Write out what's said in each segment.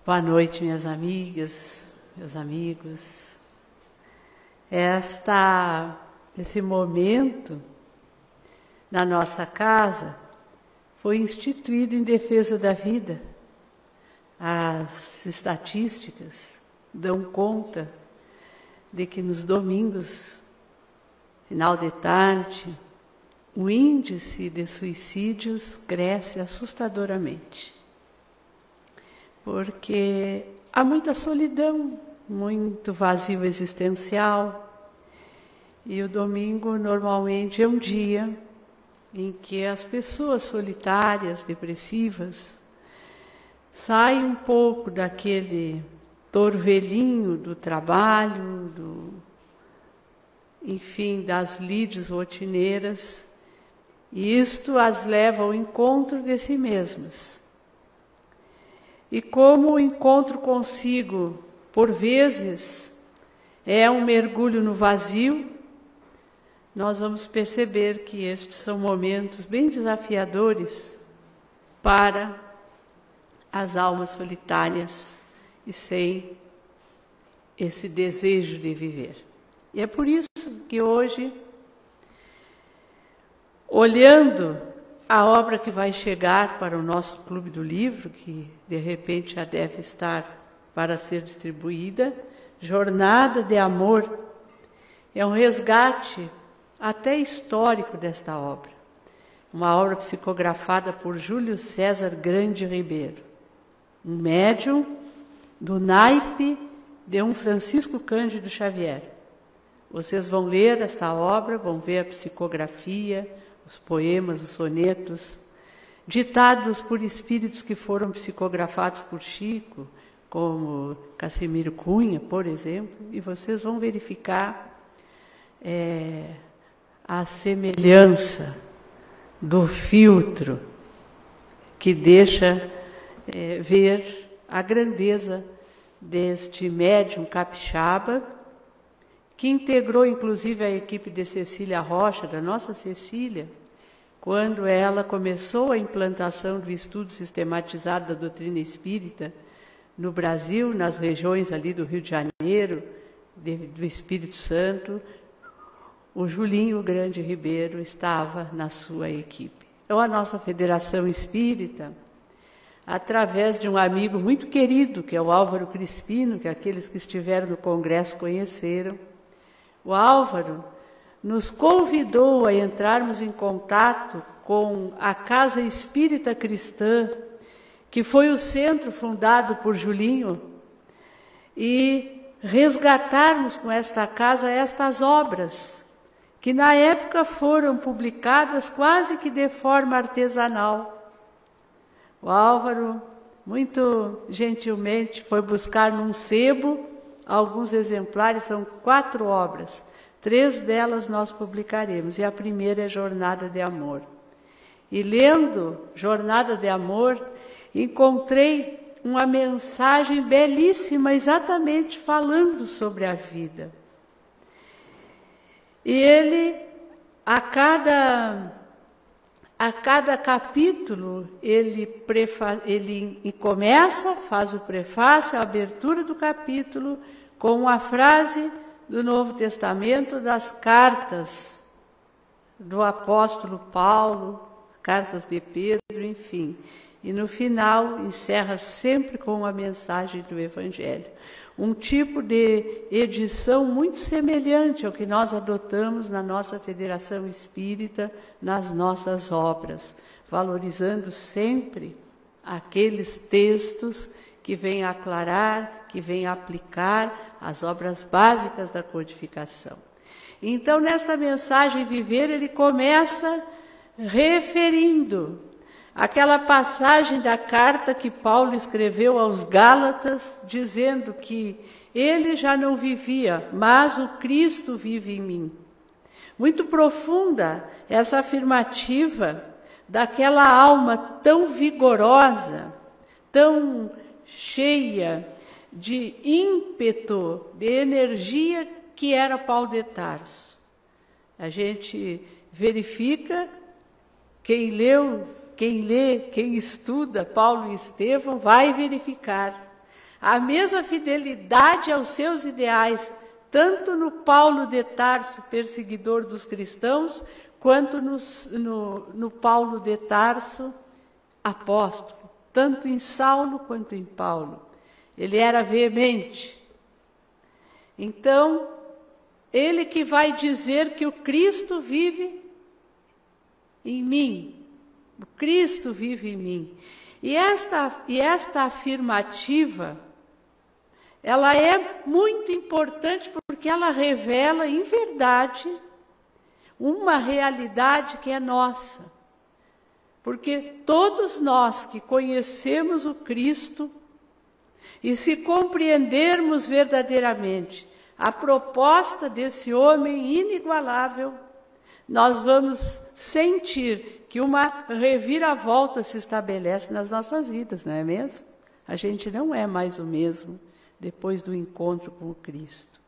Boa noite, minhas amigas, meus amigos. Esse momento na nossa casa foi instituído em defesa da vida. As estatísticas dão conta de que nos domingos, final de tarde, o índice de suicídios cresce assustadoramente. Porque há muita solidão, muito vazio existencial. E o domingo normalmente é um dia em que as pessoas solitárias, depressivas, saem um pouco daquele torvelinho do trabalho, das lides rotineiras, e isto as leva ao encontro de si mesmas. E como o encontro consigo, por vezes, é um mergulho no vazio, nós vamos perceber que estes são momentos bem desafiadores para as almas solitárias e sem esse desejo de viver. E é por isso que hoje, olhando a obra que vai chegar para o nosso Clube do Livro, que de repente já deve estar para ser distribuída, Jornada de Amor, é um resgate até histórico desta obra. Uma obra psicografada por Júlio César Grande Ribeiro, um médium do naipe de um Francisco Cândido Xavier. Vocês vão ler esta obra, vão ver a psicografia, os poemas, os sonetos, ditados por espíritos que foram psicografados por Chico, como Cassimiro Cunha, por exemplo, e vocês vão verificar a semelhança do filtro que deixa ver a grandeza deste médium capixaba, que integrou inclusive a equipe de Cecília Rocha, da nossa Cecília, quando ela começou a implantação do estudo sistematizado da doutrina espírita no Brasil, nas regiões ali do Rio de Janeiro, do Espírito Santo. O Julinho Grande Ribeiro estava na sua equipe. Então, a nossa Federação Espírita, através de um amigo muito querido, que é o Álvaro Crispino, que aqueles que estiveram no congresso conheceram, o Álvaro nos convidou a entrarmos em contato com a Casa Espírita Cristã, que foi o centro fundado por Julinho, e resgatarmos com esta casa estas obras, que na época foram publicadas quase que de forma artesanal. O Álvaro, muito gentilmente, foi buscar num sebo alguns exemplares, são 4 obras. 3 delas nós publicaremos, e a primeira é Jornada de Amor. E lendo Jornada de Amor, encontrei uma mensagem belíssima, exatamente falando sobre a vida. E ele, a cada capítulo, ele começa, faz o prefácio, a abertura do capítulo, com uma frase do Novo Testamento, das cartas do apóstolo Paulo, cartas de Pedro, enfim. E no final encerra sempre com uma mensagem do Evangelho. Um tipo de edição muito semelhante ao que nós adotamos na nossa Federação Espírita, nas nossas obras, valorizando sempre aqueles textos que vêm aclarar, que vêm aplicar as obras básicas da codificação. Então, nesta mensagem Viver, ele começa referindo aquela passagem da carta que Paulo escreveu aos Gálatas, dizendo que ele já não vivia, mas o Cristo vive em mim. Muito profunda essa afirmativa daquela alma tão vigorosa, tão cheia de ímpeto, de energia, que era Paulo de Tarso. A gente verifica, quem lê, quem estuda Paulo e Estevão, vai verificar a mesma fidelidade aos seus ideais, tanto no Paulo de Tarso, perseguidor dos cristãos, quanto no Paulo de Tarso, apóstolo, tanto em Saulo quanto em Paulo. Ele era veemente. Então, ele que vai dizer que o Cristo vive em mim. O Cristo vive em mim. E esta afirmativa, ela é muito importante porque ela revela, em verdade, uma realidade que é nossa. Porque todos nós que conhecemos o Cristo, e se compreendermos verdadeiramente a proposta desse homem inigualável, nós vamos sentir que uma reviravolta se estabelece nas nossas vidas, não é mesmo? A gente não é mais o mesmo depois do encontro com o Cristo.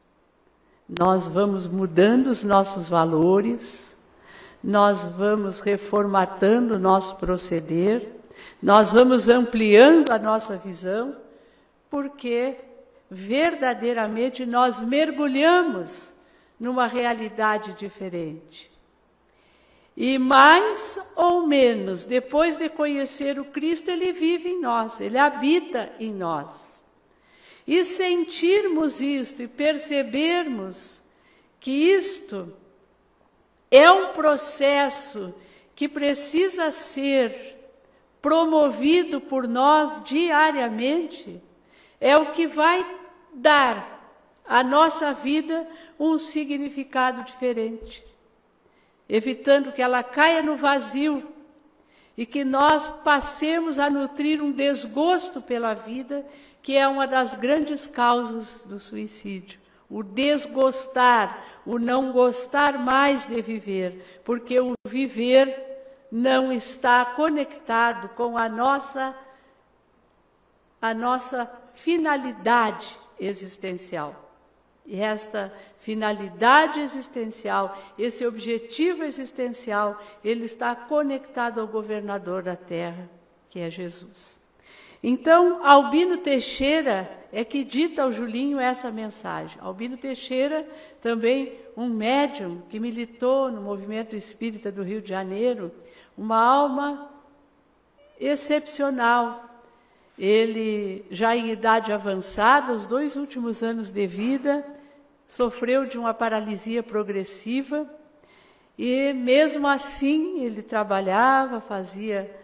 Nós vamos mudando os nossos valores, nós vamos reformatando o nosso proceder, nós vamos ampliando a nossa visão, porque verdadeiramente nós mergulhamos numa realidade diferente. E mais ou menos, depois de conhecer o Cristo, ele vive em nós, ele habita em nós. E sentirmos isto e percebermos que isto é um processo que precisa ser promovido por nós diariamente, é o que vai dar à nossa vida um significado diferente, evitando que ela caia no vazio e que nós passemos a nutrir um desgosto pela vida, que é uma das grandes causas do suicídio. O desgostar, o não gostar mais de viver, porque o viver não está conectado com a nossa finalidade existencial. E esta finalidade existencial, esse objetivo existencial, ele está conectado ao governador da terra, que é Jesus. Então, Albino Teixeira é que dita ao Julinho essa mensagem. Albino Teixeira, também um médium que militou no movimento espírita do Rio de Janeiro, uma alma excepcional. Ele, já em idade avançada, os 2 últimos anos de vida, sofreu de uma paralisia progressiva e, mesmo assim, ele trabalhava, fazia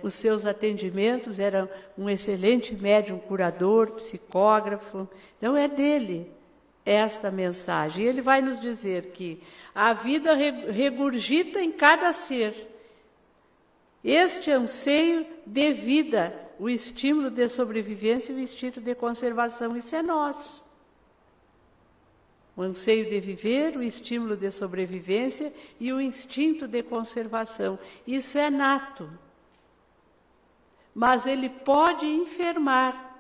os seus atendimentos, era um excelente médium curador, psicógrafo. Então, é dele esta mensagem. E ele vai nos dizer que a vida regurgita em cada ser este anseio de vida, o estímulo de sobrevivência e o instinto de conservação. Isso é nosso. O anseio de viver, o estímulo de sobrevivência e o instinto de conservação. Isso é nato. Mas ele pode enfermar.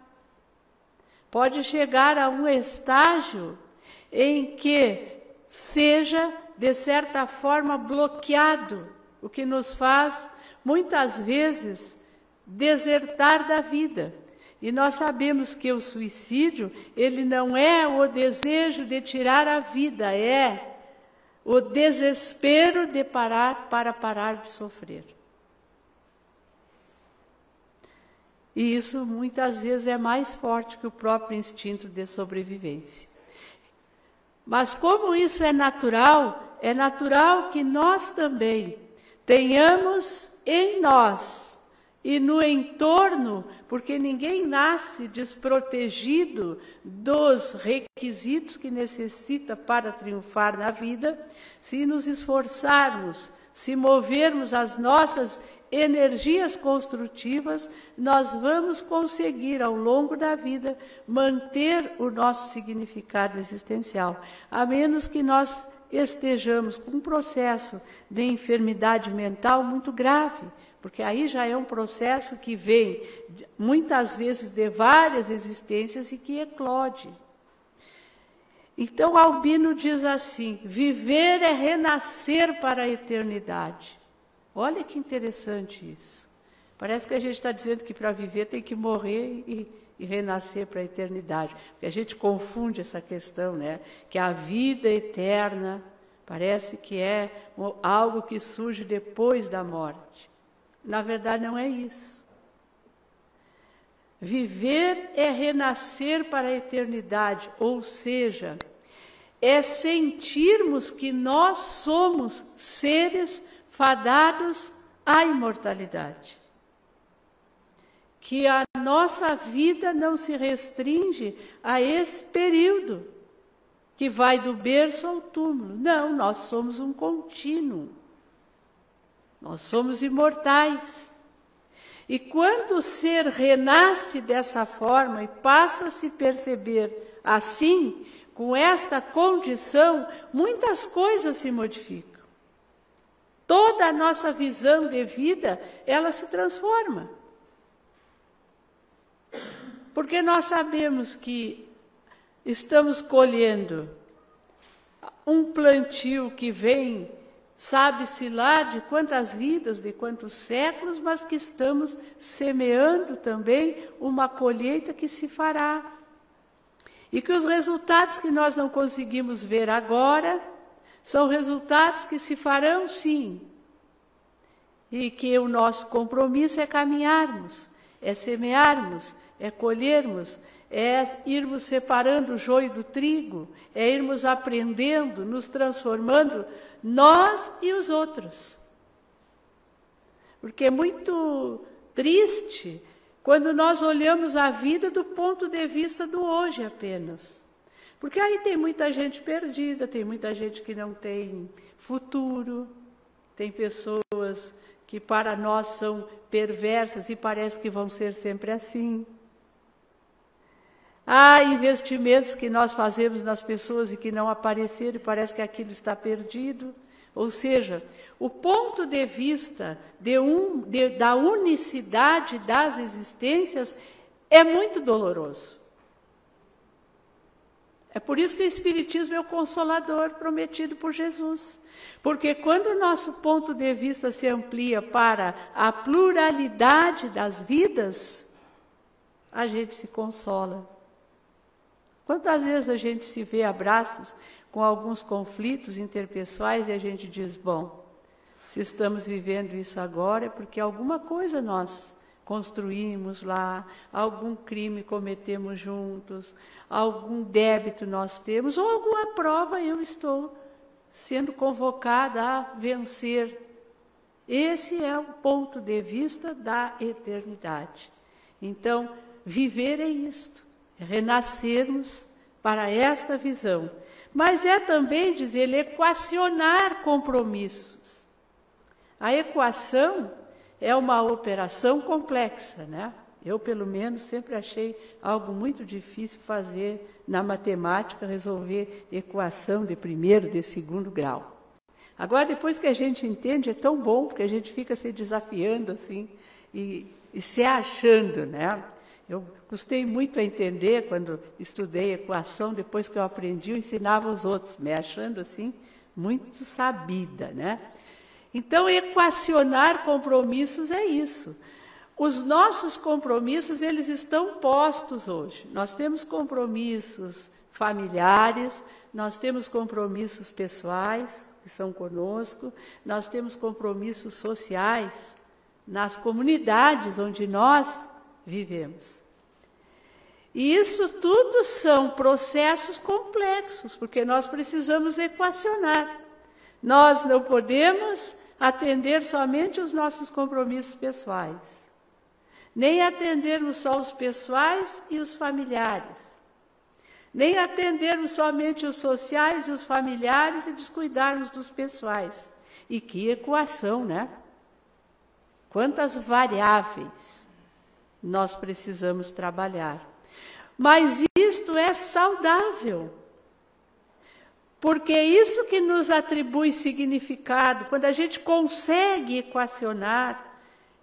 Pode chegar a um estágio em que seja, de certa forma, bloqueado, o que nos faz, muitas vezes, desertar da vida. E nós sabemos que o suicídio, ele não é o desejo de tirar a vida, é o desespero de parar para parar de sofrer. E isso muitas vezes é mais forte que o próprio instinto de sobrevivência. Mas como isso é natural que nós também tenhamos em nós e no entorno, porque ninguém nasce desprotegido dos requisitos que necessita para triunfar na vida, se nos esforçarmos, se movermos as nossas energias construtivas, nós vamos conseguir, ao longo da vida, manter o nosso significado existencial, a menos que nós estejamos com um processo de enfermidade mental muito grave, porque aí já é um processo que vem, muitas vezes, de várias existências e que eclode. Então, Albino diz assim: viver é renascer para a eternidade. Olha que interessante isso. Parece que a gente está dizendo que para viver tem que morrer e e renascer para a eternidade. Porque a gente confunde essa questão, né? Que a vida eterna parece que é algo que surge depois da morte. Na verdade, não é isso. Viver é renascer para a eternidade, ou seja, é sentirmos que nós somos seres fadados à imortalidade. Que a nossa vida não se restringe a esse período, que vai do berço ao túmulo. Não, nós somos um contínuo. Nós somos imortais. E quando o ser renasce dessa forma e passa a se perceber assim, com esta condição, muitas coisas se modificam. Toda a nossa visão de vida, ela se transforma. Porque nós sabemos que estamos colhendo um plantio que vem, sabe-se lá de quantas vidas, de quantos séculos, mas que estamos semeando também uma colheita que se fará. E que os resultados que nós não conseguimos ver agora são resultados que se farão sim. E que o nosso compromisso é caminharmos, é semearmos, é colhermos, é irmos separando o joio do trigo, é irmos aprendendo, nos transformando, nós e os outros. Porque é muito triste quando nós olhamos a vida do ponto de vista do hoje apenas. Porque aí tem muita gente perdida, tem muita gente que não tem futuro, tem pessoas que para nós são perversas e parece que vão ser sempre assim. Há investimentos que nós fazemos nas pessoas e que não apareceram e parece que aquilo está perdido. Ou seja, o ponto de vista da unicidade das existências é muito doloroso. É por isso que o Espiritismo é o consolador prometido por Jesus. Porque quando o nosso ponto de vista se amplia para a pluralidade das vidas, a gente se consola. Quantas vezes a gente se vê a braços com alguns conflitos interpessoais e a gente diz, bom, se estamos vivendo isso agora é porque alguma coisa nós construímos lá, algum crime cometemos juntos, algum débito nós temos, ou alguma prova eu estou sendo convocada a vencer. Esse é o ponto de vista da eternidade. Então, viver é isto, é renascermos para esta visão. Mas é também, diz ele, equacionar compromissos. A equação é uma operação complexa, né? Eu, pelo menos, sempre achei algo muito difícil fazer na matemática, resolver equação de primeiro, de segundo grau. Agora, depois que a gente entende, é tão bom, porque a gente fica se desafiando assim e se achando, né? Eu custei muito a entender quando estudei equação, depois que eu aprendi, eu ensinava os outros, me achando assim muito sabida, né? Então, equacionar compromissos é isso. Os nossos compromissos, eles estão postos hoje. Nós temos compromissos familiares, nós temos compromissos pessoais, que são conosco, nós temos compromissos sociais nas comunidades onde nós vivemos. E isso tudo são processos complexos, porque nós precisamos equacionar. Nós não podemos atender somente os nossos compromissos pessoais, nem atendermos só os pessoais e os familiares, nem atendermos somente os sociais e os familiares e descuidarmos dos pessoais. E que equação, né? Quantas variáveis nós precisamos trabalhar. Mas isto é saudável. Porque é isso que nos atribui significado, quando a gente consegue equacionar,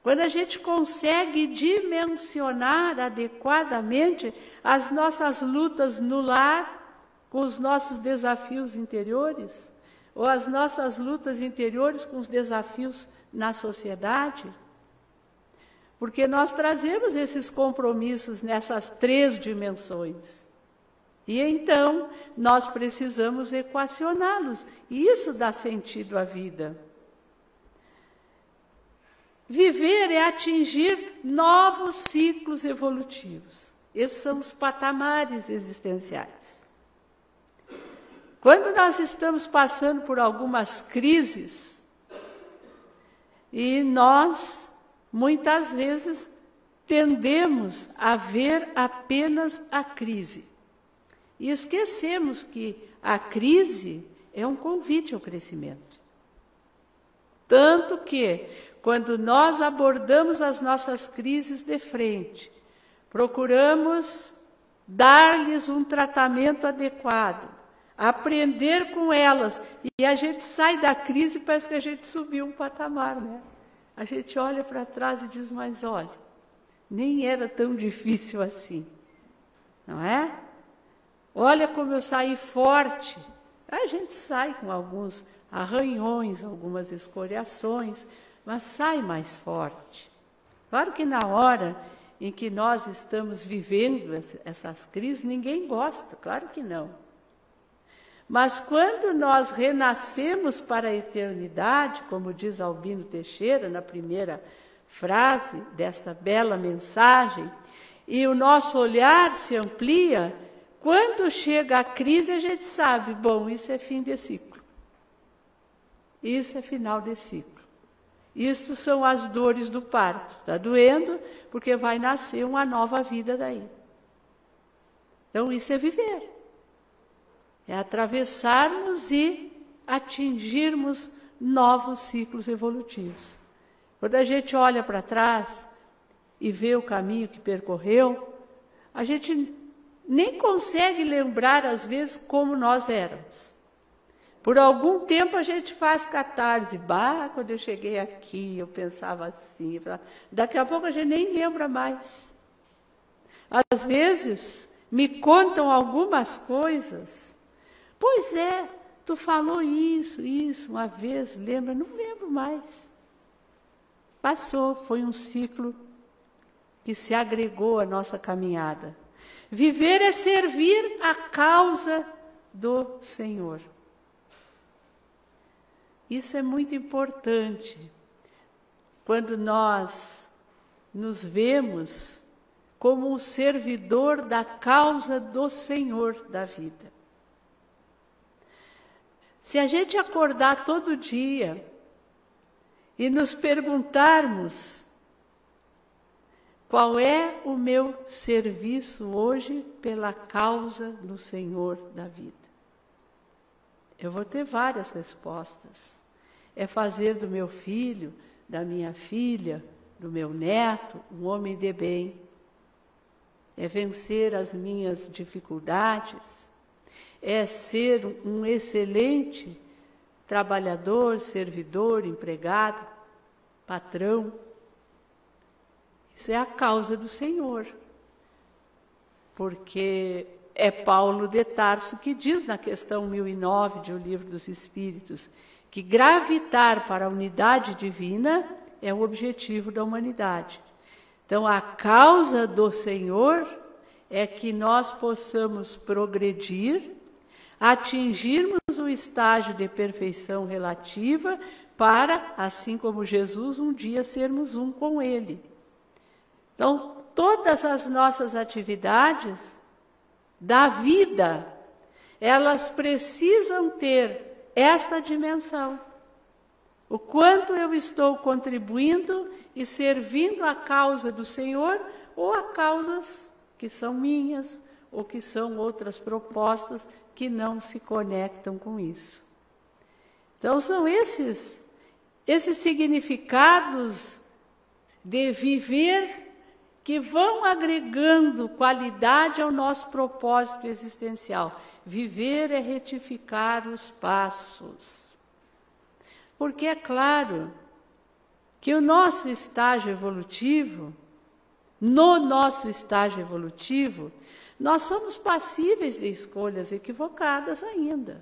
quando a gente consegue dimensionar adequadamente as nossas lutas no lar, com os nossos desafios interiores, ou as nossas lutas interiores com os desafios na sociedade. porque nós trazemos esses compromissos nessas 3 dimensões. E então, nós precisamos equacioná-los, e isso dá sentido à vida. Viver é atingir novos ciclos evolutivos. Esses são os patamares existenciais. Quando nós estamos passando por algumas crises, e nós, muitas vezes, tendemos a ver apenas a crise. E esquecemos que a crise é um convite ao crescimento. Tanto que, quando nós abordamos as nossas crises de frente, procuramos dar-lhes um tratamento adequado, aprender com elas, e a gente sai da crise e parece que a gente subiu um patamar, né? A gente olha para trás e diz, mas olha, nem era tão difícil assim, não é? Olha como eu saí forte. A gente sai com alguns arranhões, algumas escoriações, mas sai mais forte. Claro que na hora em que nós estamos vivendo essas crises, ninguém gosta, claro que não. Mas quando nós renascemos para a eternidade, como diz Albino Teixeira na primeira frase desta bela mensagem, e o nosso olhar se amplia, quando chega a crise a gente sabe, bom, isso é fim de ciclo. Isso é final de ciclo. Isto são as dores do parto. Está doendo porque vai nascer uma nova vida daí. Então isso é viver. É atravessarmos e atingirmos novos ciclos evolutivos. Quando a gente olha para trás e vê o caminho que percorreu, a gente nem consegue lembrar, às vezes, como nós éramos. Por algum tempo a gente faz catarse. Bah, quando eu cheguei aqui, eu pensava assim. Daqui a pouco a gente nem lembra mais. Às vezes, me contam algumas coisas. Pois é, tu falou isso, uma vez, lembra? Não lembro mais. Passou, foi um ciclo que se agregou à nossa caminhada. Viver é servir a causa do Senhor. Isso é muito importante. Quando nós nos vemos como um servidor da causa do Senhor da vida. Se a gente acordar todo dia e nos perguntarmos qual é o meu serviço hoje pela causa do Senhor da vida, eu vou ter várias respostas. É fazer do meu filho, da minha filha, do meu neto, um homem de bem. É vencer as minhas dificuldades. É ser um excelente trabalhador, servidor, empregado, patrão. Isso é a causa do Senhor. Porque é Paulo de Tarso que diz na questão 1009 de O Livro dos Espíritos que gravitar para a unidade divina é o objetivo da humanidade. Então, a causa do Senhor é que nós possamos progredir, atingirmos o estágio de perfeição relativa para, assim como Jesus, um dia sermos um com Ele. Então, todas as nossas atividades da vida, elas precisam ter esta dimensão. O quanto eu estou contribuindo e servindo a causa do Senhor ou a causas que são minhas ou que são outras propostas que não se conectam com isso. Então, são esses significados de viver que vão agregando qualidade ao nosso propósito existencial. Viver é retificar os passos. Porque é claro que o nosso estágio evolutivo, no nosso estágio evolutivo, nós somos passíveis de escolhas equivocadas ainda.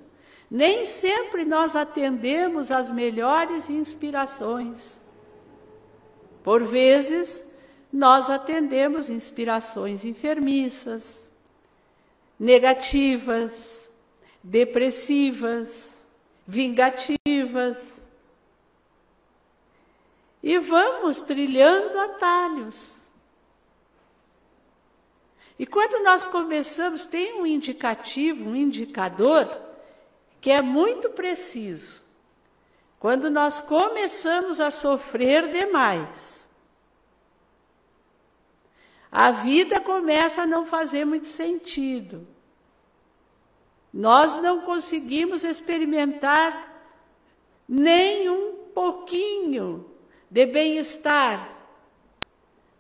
Nem sempre nós atendemos às melhores inspirações. Por vezes, nós atendemos inspirações enfermiças, negativas, depressivas, vingativas. E vamos trilhando atalhos. E quando nós começamos, tem um indicativo, um indicador, que é muito preciso. Quando nós começamos a sofrer demais, a vida começa a não fazer muito sentido. Nós não conseguimos experimentar nem um pouquinho de bem-estar.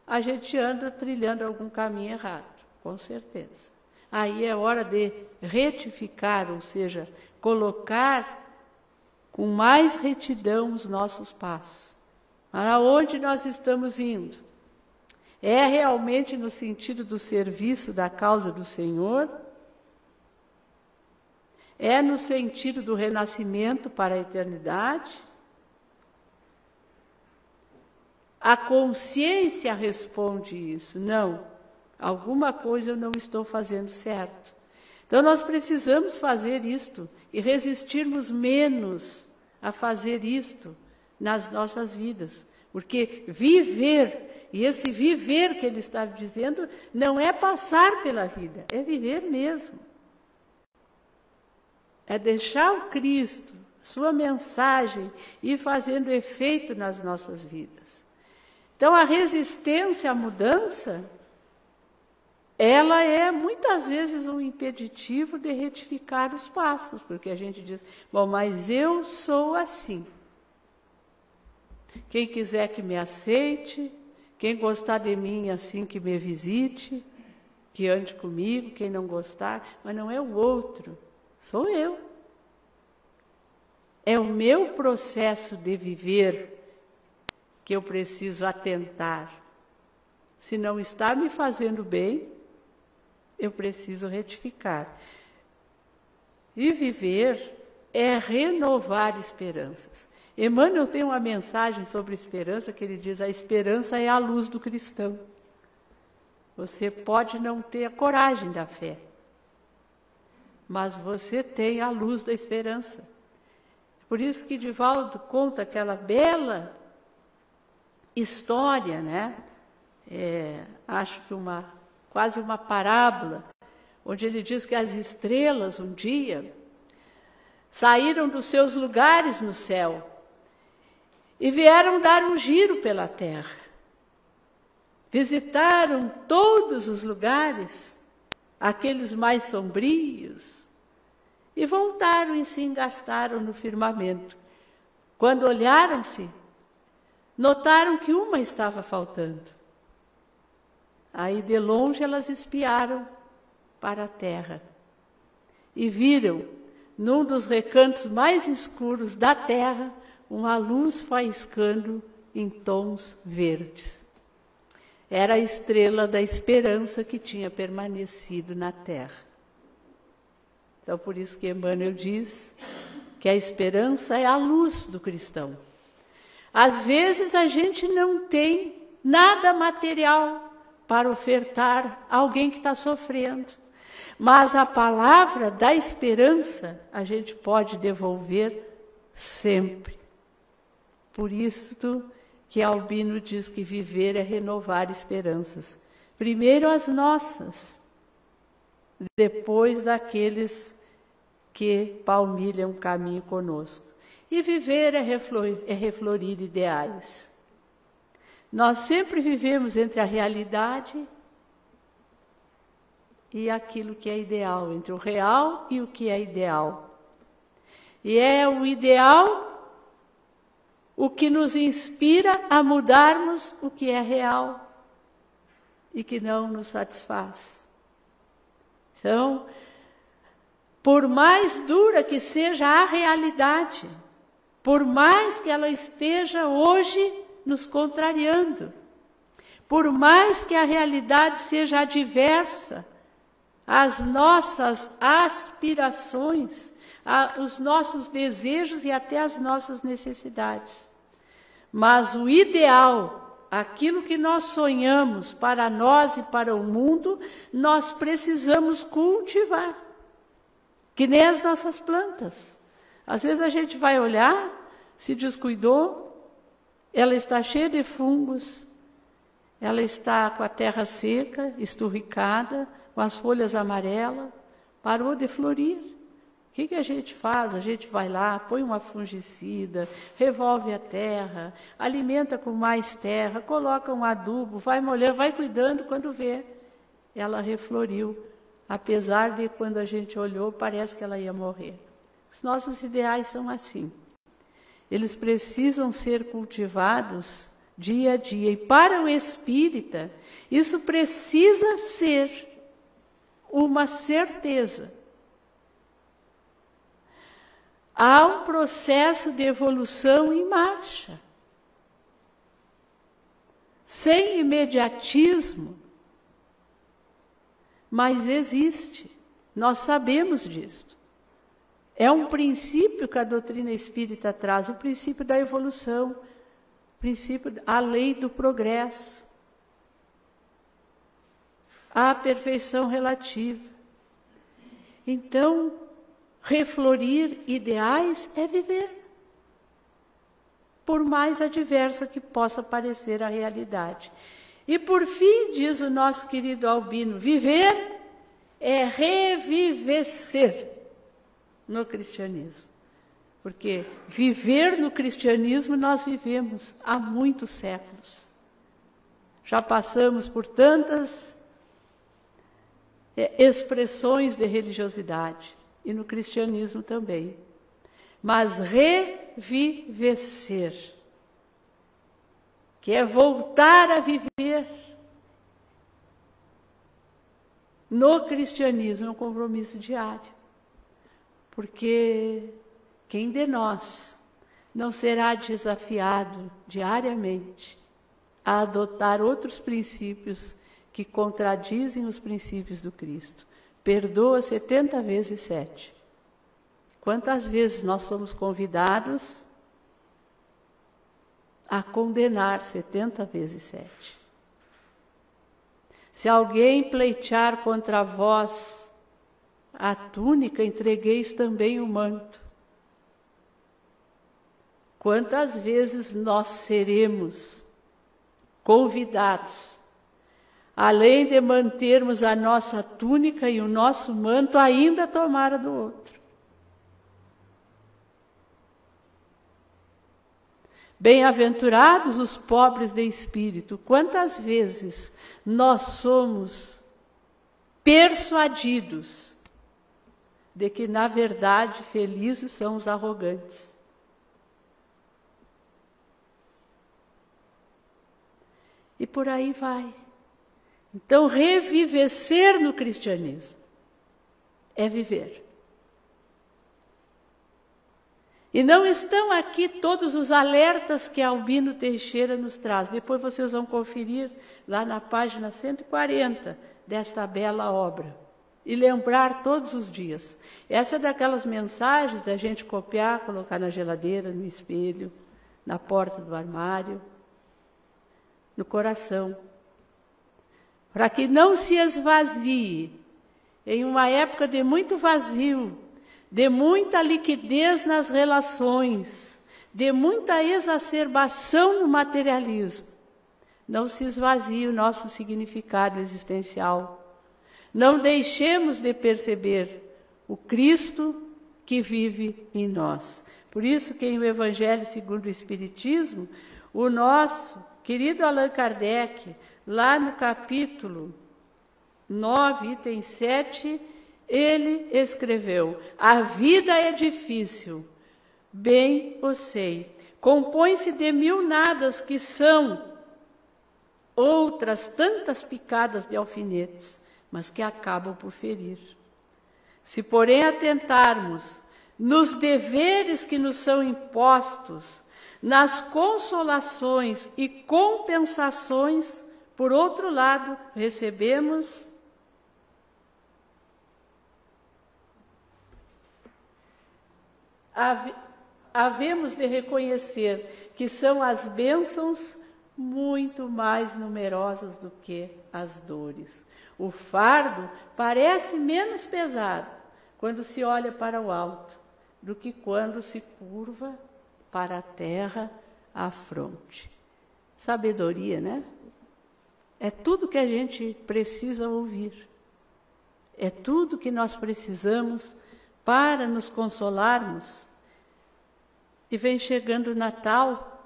A gente anda trilhando algum caminho errado, com certeza. Aí é hora de retificar, ou seja, colocar com mais retidão os nossos passos. Para onde nós estamos indo? É realmente no sentido do serviço da causa do Senhor? É no sentido do renascimento para a eternidade? A consciência responde isso. Não, alguma coisa eu não estou fazendo certo. Então nós precisamos fazer isto e resistirmos menos a fazer isto nas nossas vidas. Porque viver, e esse viver que ele está dizendo, não é passar pela vida, é viver mesmo. É deixar o Cristo, sua mensagem, ir fazendo efeito nas nossas vidas. Então, a resistência à mudança, ela é muitas vezes um impeditivo de retificar os passos, porque a gente diz, bom, mas eu sou assim. Quem quiser que me aceite, quem gostar de mim, assim que me visite, que ande comigo, quem não gostar, mas não é o outro, sou eu. É o meu processo de viver que eu preciso atentar. Se não está me fazendo bem, eu preciso retificar. E viver é renovar esperanças. Emmanuel tem uma mensagem sobre esperança que ele diz, a esperança é a luz do cristão. Você pode não ter a coragem da fé, mas você tem a luz da esperança. Por isso que Divaldo conta aquela bela história, né? Acho que quase uma parábola, onde ele diz que as estrelas um dia saíram dos seus lugares no céu e vieram dar um giro pela terra. Visitaram todos os lugares, aqueles mais sombrios, e voltaram e se engastaram no firmamento. Quando olharam-se, notaram que uma estava faltando. Aí, de longe, elas espiaram para a terra e viram, num dos recantos mais escuros da terra, uma luz faiscando em tons verdes. Era a estrela da esperança que tinha permanecido na terra. Então, por isso que Emmanuel diz que a esperança é a luz do cristão. Às vezes a gente não tem nada material para ofertar a alguém que está sofrendo, mas a palavra da esperança a gente pode devolver sempre. Por isso que Albino diz que viver é renovar esperanças. Primeiro as nossas, depois daqueles que palmilham o caminho conosco. E viver é reflorir ideais. Nós sempre vivemos entre a realidade e aquilo que é ideal, entre o real e o que é ideal. E é o ideal o que nos inspira a mudarmos o que é real e que não nos satisfaz. Então, por mais dura que seja a realidade, por mais que ela esteja hoje nos contrariando, por mais que a realidade seja adversa às nossas aspirações, aos nossos desejos e até às nossas necessidades, mas o ideal aquilo que nós sonhamos para nós e para o mundo, nós precisamos cultivar, que nem as nossas plantas. Às vezes a gente vai olhar, se descuidou, ela está cheia de fungos, ela está com a terra seca, esturricada, com as folhas amarelas, parou de florir. O que a gente faz? A gente vai lá, põe uma fungicida, revolve a terra, alimenta com mais terra, coloca um adubo, vai molhando, vai cuidando, quando vê, ela refloriu. Apesar de, quando a gente olhou, parece que ela ia morrer. Os nossos ideais são assim. Eles precisam ser cultivados dia a dia. E para o espírita, isso precisa ser uma certeza. Há um processo de evolução em marcha. Sem imediatismo, mas existe. Nós sabemos disso. É um princípio que a doutrina espírita traz, o princípio da evolução, o princípio, a lei do progresso, a perfeição relativa. Então, reflorir ideais é viver, por mais adversa que possa parecer a realidade. E por fim, diz o nosso querido Albino, viver é revivecer no cristianismo. Porque viver no cristianismo nós vivemos há muitos séculos. Já passamos por tantas expressões de religiosidade. E no cristianismo também. Mas revivecer, que é voltar a viver no cristianismo, é um compromisso diário. Porque quem de nós não será desafiado diariamente a adotar outros princípios que contradizem os princípios do Cristo? Perdoa 70 vezes 7. Quantas vezes nós somos convidados a condenar 70 vezes 7? Se alguém pleitear contra vós a túnica, entregueis também o manto. Quantas vezes nós seremos convidados, além de mantermos a nossa túnica e o nosso manto, ainda tomara do outro? Bem-aventurados os pobres de espírito. Quantas vezes nós somos persuadidos de que, na verdade, felizes são os arrogantes? E por aí vai. Então, revivecer no cristianismo é viver. E não estão aqui todos os alertas que Albino Teixeira nos traz. Depois vocês vão conferir lá na página 140 desta bela obra. E lembrar todos os dias. Essa é daquelas mensagens da gente copiar, colocar na geladeira, no espelho, na porta do armário, no coração. Para que não se esvazie, em uma época de muito vazio, de muita liquidez nas relações, de muita exacerbação no materialismo, não se esvazie o nosso significado existencial. Não deixemos de perceber o Cristo que vive em nós. Por isso que em o Evangelho segundo o Espiritismo, o nosso querido Allan Kardec, lá no capítulo 9, item 7, ele escreveu: a vida é difícil, bem o sei. Compõe-se de mil nadas que são outras tantas picadas de alfinetes, mas que acabam por ferir. Se, porém, atentarmos nos deveres que nos são impostos, nas consolações e compensações, por outro lado, recebemos havemos de reconhecer que são as bênçãos muito mais numerosas do que as dores. O fardo parece menos pesado quando se olha para o alto do que quando se curva para a terra a fronte. Sabedoria, né? É tudo que a gente precisa ouvir. É tudo que nós precisamos para nos consolarmos. E vem chegando o Natal,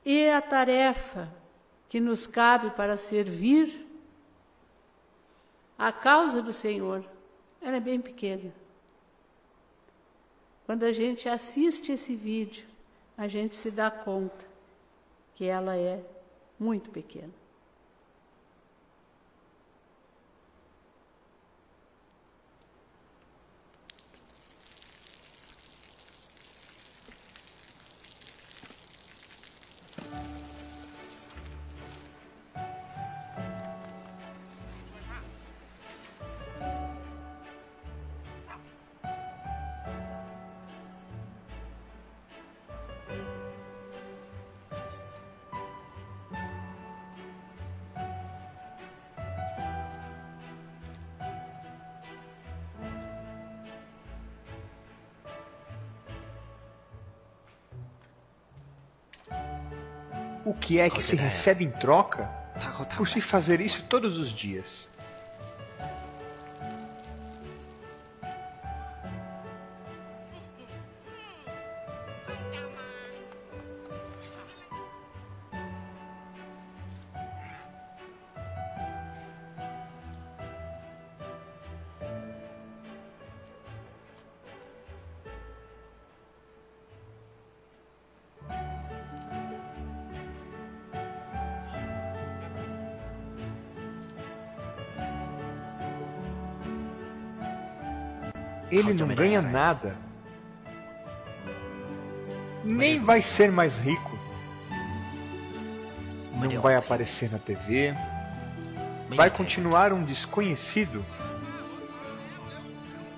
e a tarefa que nos cabe para servir a causa do Senhor, ela é bem pequena. Quando a gente assiste esse vídeo, a gente se dá conta que ela é muito pequena. O que é que se recebe em troca por se fazer isso todos os dias? Ele não ganha nada. Nem vai ser mais rico. Não vai aparecer na TV. Vai continuar um desconhecido.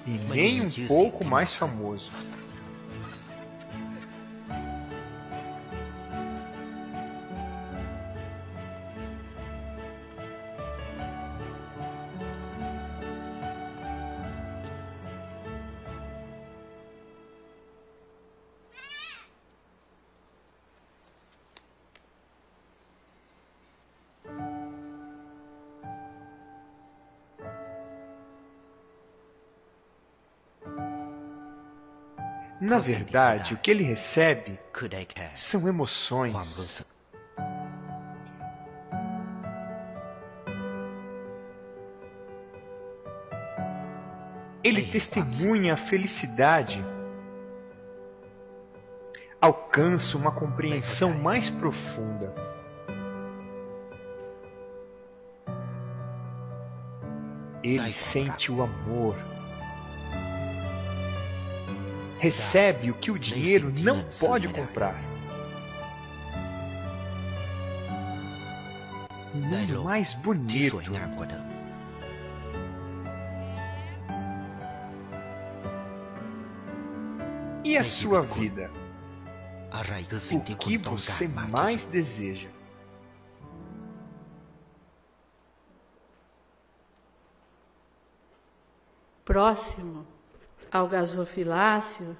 E nem um pouco mais famoso. Na verdade, o que ele recebe são emoções. Ele testemunha a felicidade, alcança uma compreensão mais profunda. Ele sente o amor. Recebe o que o dinheiro não pode comprar. Um mundo mais bonito. E a sua vida? O que você mais deseja? Próximo ao gasofilácio,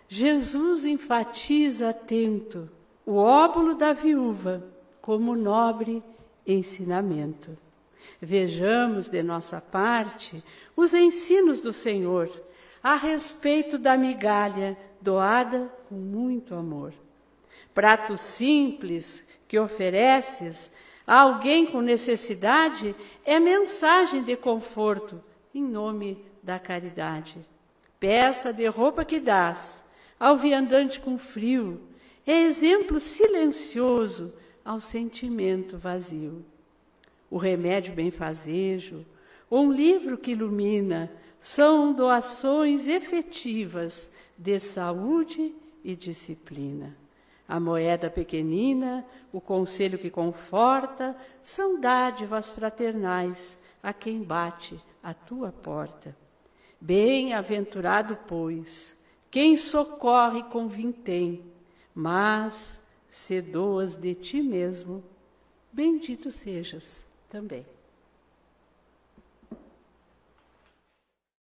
Jesus enfatiza atento o óbolo da viúva como nobre ensinamento. Vejamos de nossa parte os ensinos do Senhor a respeito da migalha doada com muito amor. Prato simples que ofereces a alguém com necessidade é mensagem de conforto em nome da caridade. Peça de roupa que dás ao viandante com frio é exemplo silencioso ao sentimento vazio. O remédio benfazejo ou um livro que ilumina são doações efetivas de saúde e disciplina. A moeda pequenina, o conselho que conforta, são dádivas fraternais a quem bate à tua porta. Bem-aventurado, pois, quem socorre com vintém, mas se doas de ti mesmo, bendito sejas também.